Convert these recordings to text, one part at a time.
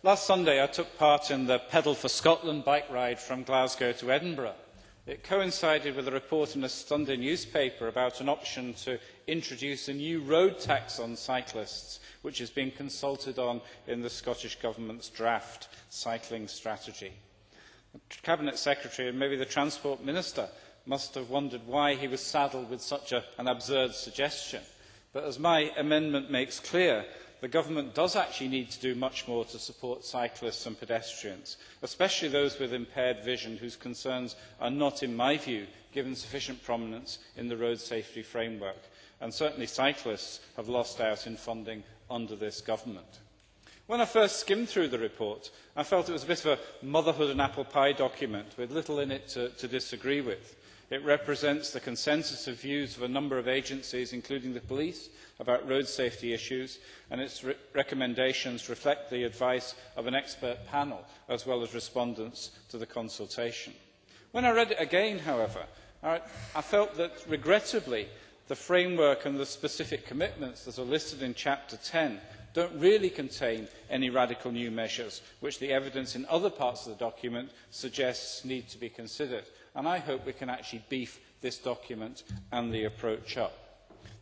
Last Sunday, I took part in the Pedal for Scotland bike ride from Glasgow to Edinburgh. It coincided with a report in a Sunday newspaper about an option to introduce a new road tax on cyclists, which is being consulted on in the Scottish Government's draft cycling strategy. The Cabinet Secretary and maybe the Transport Minister must have wondered why he was saddled with such an absurd suggestion. But as my amendment makes clear, the government does actually need to do much more to support cyclists and pedestrians, especially those with impaired vision whose concerns are not, in my view, given sufficient prominence in the road safety framework. And certainly cyclists have lost out in funding under this government. When I first skimmed through the report, I felt it was a bit of a motherhood and apple pie document with little in it to disagree with. It represents the consensus of views of a number of agencies, including the police, about road safety issues, and its recommendations reflect the advice of an expert panel, as well as respondents to the consultation. When I read it again, however, I felt that, regrettably, the framework and the specific commitments that are listed in Chapter 10 don't really contain any radical new measures, which the evidence in other parts of the document suggests need to be considered. And I hope we can actually beef this document and the approach up.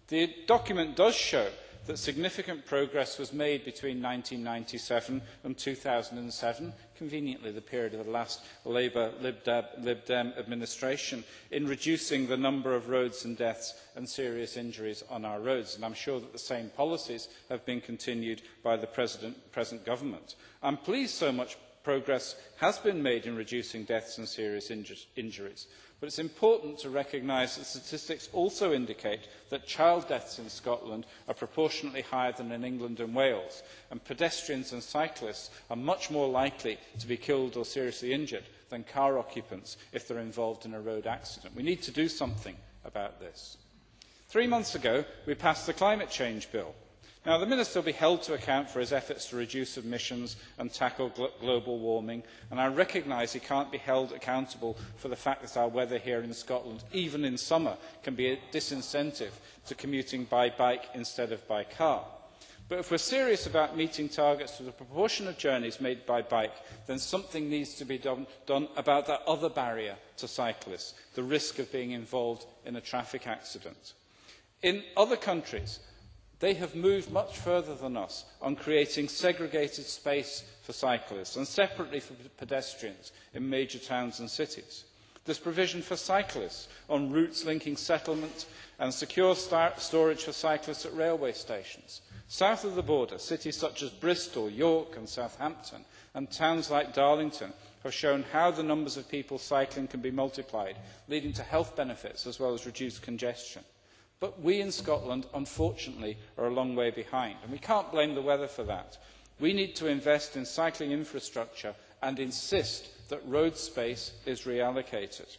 The document does show that significant progress was made between 1997 and 2007, conveniently the period of the last Labour Lib Dem administration, in reducing the number of roads and deaths and serious injuries on our roads. And I'm sure that the same policies have been continued by the present government. I'm pleased so much progress has been made in reducing deaths and serious injuries. But it's important to recognise that statistics also indicate that child deaths in Scotland are proportionately higher than in England and Wales, and pedestrians and cyclists are much more likely to be killed or seriously injured than car occupants if they're involved in a road accident. We need to do something about this. 3 months ago, we passed the Climate Change Bill. Now, the Minister will be held to account for his efforts to reduce emissions and tackle global warming, and I recognise he can't be held accountable for the fact that our weather here in Scotland, even in summer, can be a disincentive to commuting by bike instead of by car. But if we're serious about meeting targets for the proportion of journeys made by bike, then something needs to be done about that other barrier to cyclists, the risk of being involved in a traffic accident. In other countries, they have moved much further than us on creating segregated space for cyclists and separately for pedestrians in major towns and cities. There's provision for cyclists on routes linking settlement and secure storage for cyclists at railway stations. South of the border, cities such as Bristol, York and Southampton, and towns like Darlington have shown how the numbers of people cycling can be multiplied, leading to health benefits as well as reduced congestion. But we in Scotland, unfortunately, are a long way behind, and we can't blame the weather for that. We need to invest in cycling infrastructure and insist that road space is reallocated.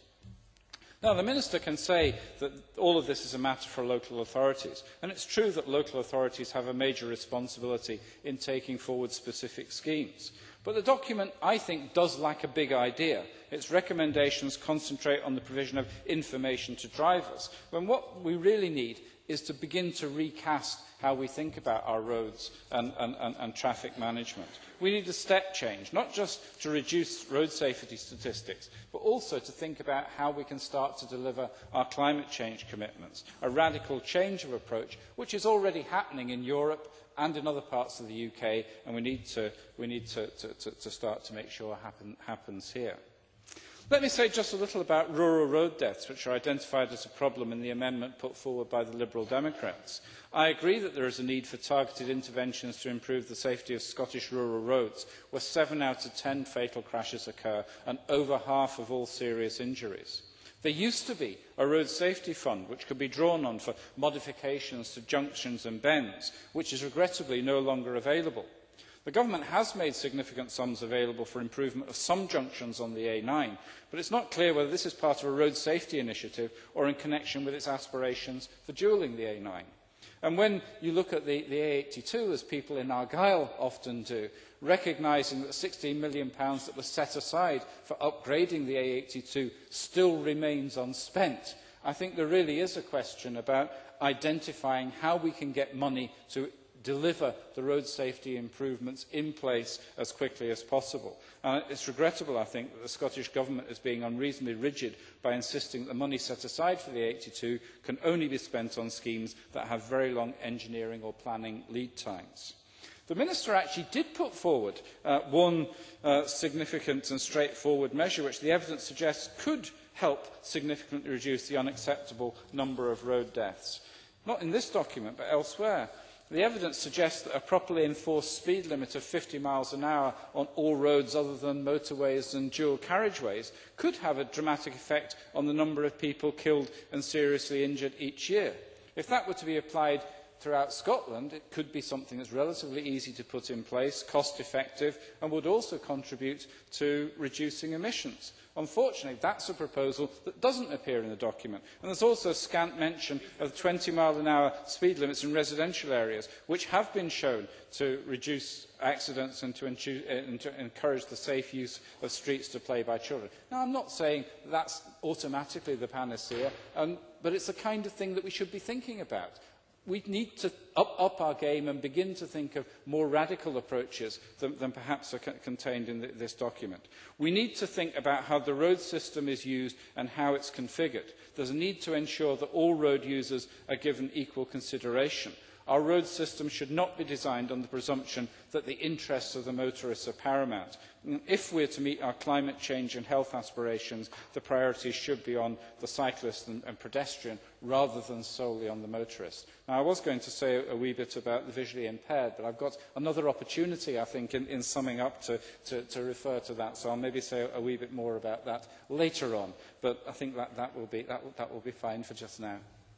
Now, the Minister can say that all of this is a matter for local authorities, and it's true that local authorities have a major responsibility in taking forward specific schemes. But the document, I think, does lack a big idea. Its recommendations concentrate on the provision of information to drivers, when what we really need is to begin to recast how we think about our roads and traffic management. We need a step change, not just to reduce road safety statistics, but also to think about how we can start to deliver our climate change commitments, a radical change of approach, which is already happening in Europe and in other parts of the UK, and we need to start to make sure happens here. Let me say just a little about rural road deaths, which are identified as a problem in the amendment put forward by the Liberal Democrats. I agree that there is a need for targeted interventions to improve the safety of Scottish rural roads, where 7 out of 10 fatal crashes occur and over half of all serious injuries. There used to be a road safety fund which could be drawn on for modifications to junctions and bends, which is regrettably no longer available. The government has made significant sums available for improvement of some junctions on the A9, but it's not clear whether this is part of a road safety initiative or in connection with its aspirations for dualling the A9. And when you look at the A82, as people in Argyll often do, recognising that the £16 million that was set aside for upgrading the A82 still remains unspent, I think there really is a question about identifying how we can get money to deliver the road safety improvements in place as quickly as possible. It's regrettable, I think, that the Scottish Government is being unreasonably rigid by insisting that the money set aside for the 82 can only be spent on schemes that have very long engineering or planning lead times. The Minister actually did put forward one significant and straightforward measure which the evidence suggests could help significantly reduce the unacceptable number of road deaths. Not in this document, but elsewhere. The evidence suggests that a properly enforced speed limit of 50 miles an hour on all roads other than motorways and dual carriageways could have a dramatic effect on the number of people killed and seriously injured each year. If that were to be applied throughout Scotland, it could be something that's relatively easy to put in place, cost-effective, and would also contribute to reducing emissions. Unfortunately, that's a proposal that doesn't appear in the document. And there's also scant mention of 20-mile-an-hour speed limits in residential areas, which have been shown to reduce accidents and to encourage the safe use of streets to play by children. Now, I'm not saying that's automatically the panacea, but it's the kind of thing that we should be thinking about. We need to up our game and begin to think of more radical approaches than perhaps are contained in this document. We need to think about how the road system is used and how it's configured. There's a need to ensure that all road users are given equal consideration. Our road system should not be designed on the presumption that the interests of the motorists are paramount. If we're to meet our climate change and health aspirations, the priorities should be on the cyclist and pedestrian rather than solely on the motorist. Now, I was going to say a wee bit about the visually impaired, but I've got another opportunity, I think, in summing up to refer to that, so I'll maybe say a wee bit more about that later on. But I think that will be fine for just now.